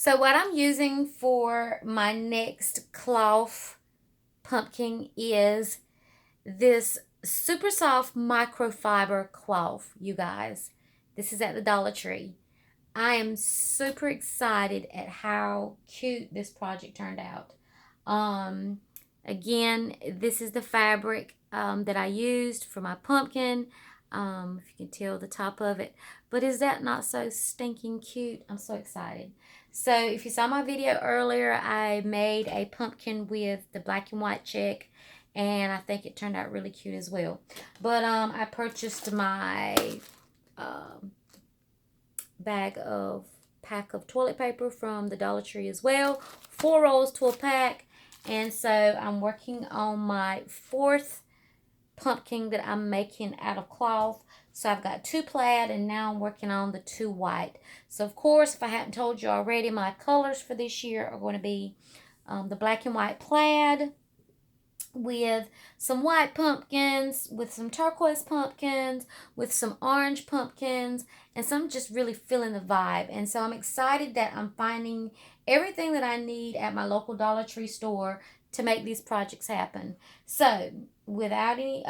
So what I'm using for my next cloth pumpkin is this super soft microfiber cloth, you guys. This is at the Dollar Tree. I am super excited at how cute this project turned out. Um, Again, this is the fabric that I used for my pumpkin. If you can tell the top of it. But is that not so stinking cute? I'm so excited. So if you saw my video earlier, I made a pumpkin with the black and white check. And I think it turned out really cute as well. But I purchased my um, pack of toilet paper from the Dollar Tree as well. 4 rolls to a pack. And so I'm working on my 4th pumpkin that I'm making out of cloth. So I've got 2 plaid and now I'm working on the 2 white. So of course, if I hadn't told you already, my colors for this year are going to be the black and white plaid with some white pumpkins, with some turquoise pumpkins, with some orange pumpkins, and some just really feeling the vibe. And so I'm excited that I'm finding everything that I need at my local Dollar Tree store to make these projects happen. So without any,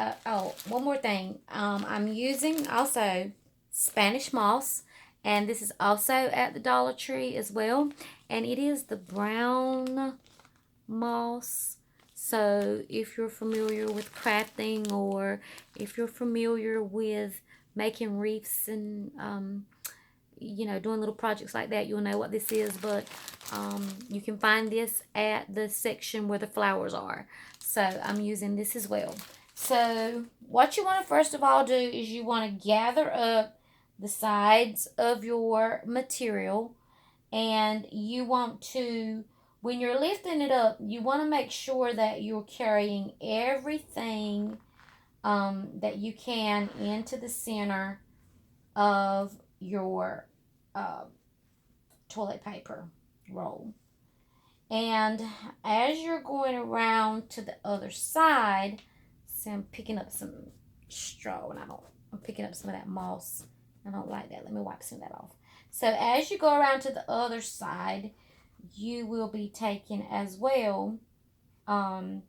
one more thing, I'm using also Spanish moss, and this is also at the Dollar Tree as well, and it is the brown moss. So if you're familiar with crafting, or if you're familiar with making wreaths and doing little projects like that, you'll know what this is. But you can find this at the section where the flowers are. So I'm using this as well. So what you want to first of all do is you want to gather up the sides of your material, and you want to, when you're lifting it up, you want to make sure that you're carrying everything that you can into the center of your uh, toilet paper roll. And as you're going around to the other side, see, I'm picking up some straw, and I'm picking up some of that moss. I don't like that. Let me wipe some of that off. So as you go around to the other side, you will be taking as well the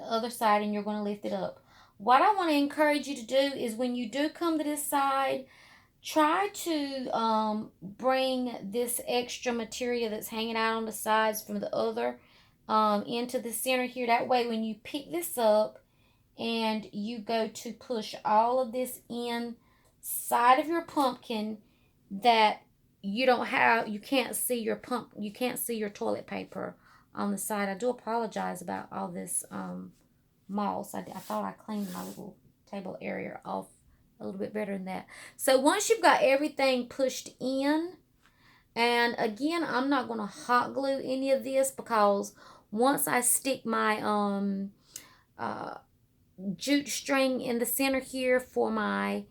other side, and you're going to lift it up. What I want to encourage you to do is when you do come to this side, try to bring this extra material that's hanging out on the sides from the other into the center here. That way when you pick this up and you go to push all of this inside of your pumpkin, that you can't see your toilet paper on the side. I do apologize about all this moss. I thought I cleaned my little table area off a little bit better than that. So once you've got everything pushed in, and again, I'm not going to hot glue any of this, because once I stick my jute string in the center here for my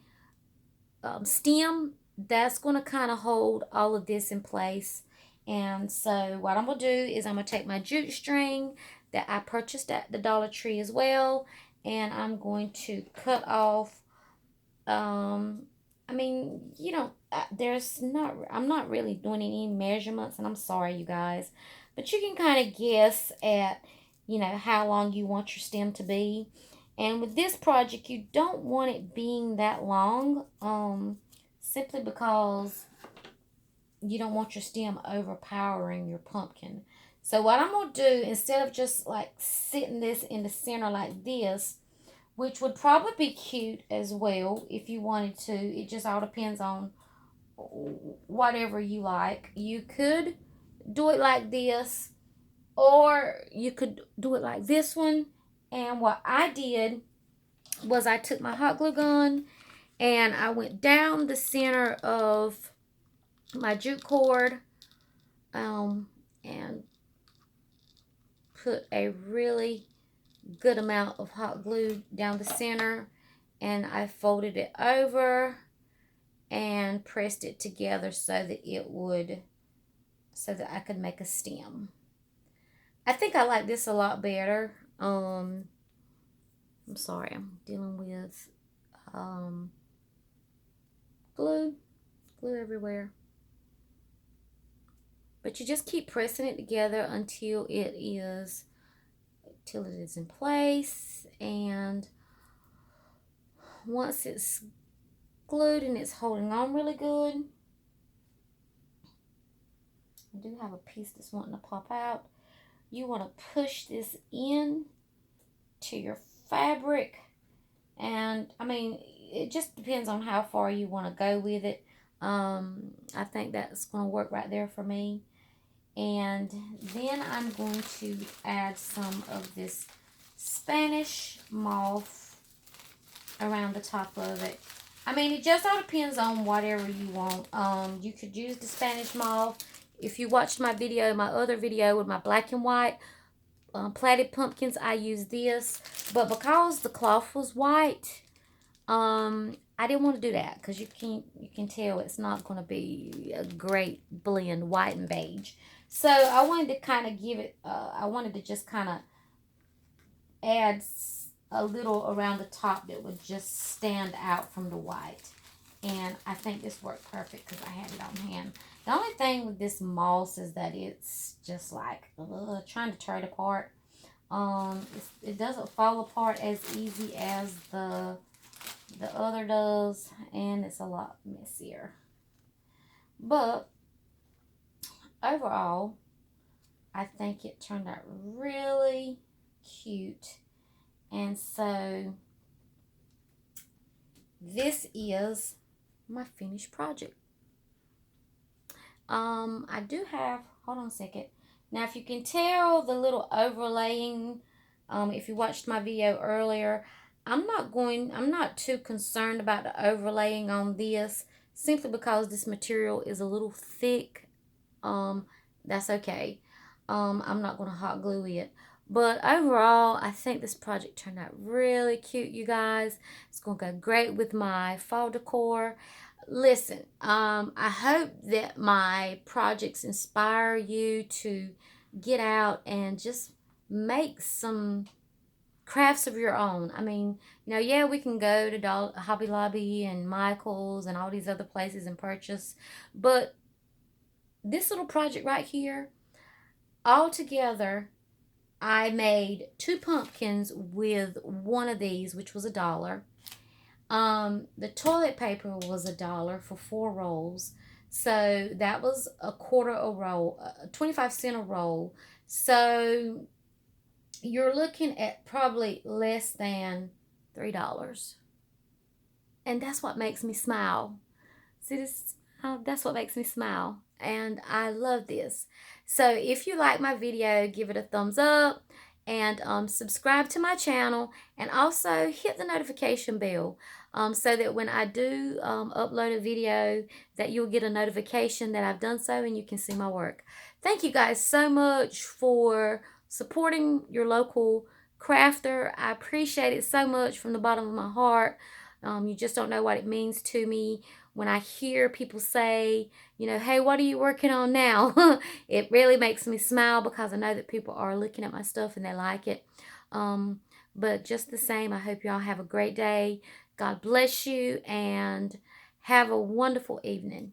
stem, that's going to kind of hold all of this in place. And so what I'm going to do is I'm going to take my jute string that I purchased at the Dollar Tree as well, and I'm going to cut off I mean, I'm not really doing any measurements, and I'm sorry, you guys, but you can kind of guess at, how long you want your stem to be. And with this project, you don't want it being that long, simply because you don't want your stem overpowering your pumpkin. So what I'm going to do, instead of just like sitting this in the center like this, which would probably be cute as well if you wanted to. It just all depends on whatever you like. You could do it like this, or you could do it like this one. And what I did was I took my hot glue gun and I went down the center of my jute cord and put a really good amount of hot glue down the center, and I folded it over and pressed it together so that I could make a stem. I think I like this a lot better. I'm sorry, I'm dealing with glue everywhere. But you just keep pressing it together until it is in place. And once it's glued and it's holding on really good, I do have a piece that's wanting to pop out. You want to push this in to your fabric, and I mean, it just depends on how far you want to go with it. I think that's going to work right there for me. And then I'm going to add some of this Spanish moss around the top of it. I mean, it just all depends on whatever you want. You could use the Spanish moss. If you watched my video, my other video with my black and white plaited pumpkins, I used this. But because the cloth was white, I didn't want to do that because you can tell it's not going to be a great blend, white and beige. So I wanted to kind of give it, I wanted to just kind of add a little around the top that would just stand out from the white. And I think this worked perfect because I had it on hand. The only thing with this moss is that it's just like trying to tear it apart. It doesn't fall apart as easy as the other does, and it's a lot messier. But overall, I think it turned out really cute. And so this is my finished project. I do have, hold on a second. Now, if you can tell the little overlaying, if you watched my video earlier, I'm not too concerned about the overlaying on this, simply because this material is a little thick. That's okay. I'm not going to hot glue it. But overall, I think this project turned out really cute, you guys. It's going to go great with my fall decor. Listen, I hope that my projects inspire you to get out and just make some crafts of your own. I mean, yeah, we can go to Hobby Lobby and Michael's and all these other places and purchase. But this little project right here, all together, I made 2 pumpkins with one of these, which was $1. The toilet paper was $1 for 4 rolls. So that was a quarter a roll, 25 cents a roll. So you're looking at probably less than $3. And that's what makes me smile. See this? That's what makes me smile. And I love this. So if you like my video, give it a thumbs up. And subscribe to my channel. And also hit the notification bell. So that when I do upload a video, that you'll get a notification that I've done so and you can see my work. Thank you guys so much for supporting your local crafter. I appreciate it so much from the bottom of my heart. You just don't know what it means to me when I hear people say, hey, what are you working on now? It really makes me smile because I know that people are looking at my stuff and they like it. But just the same, I hope y'all have a great day. God bless you and have a wonderful evening.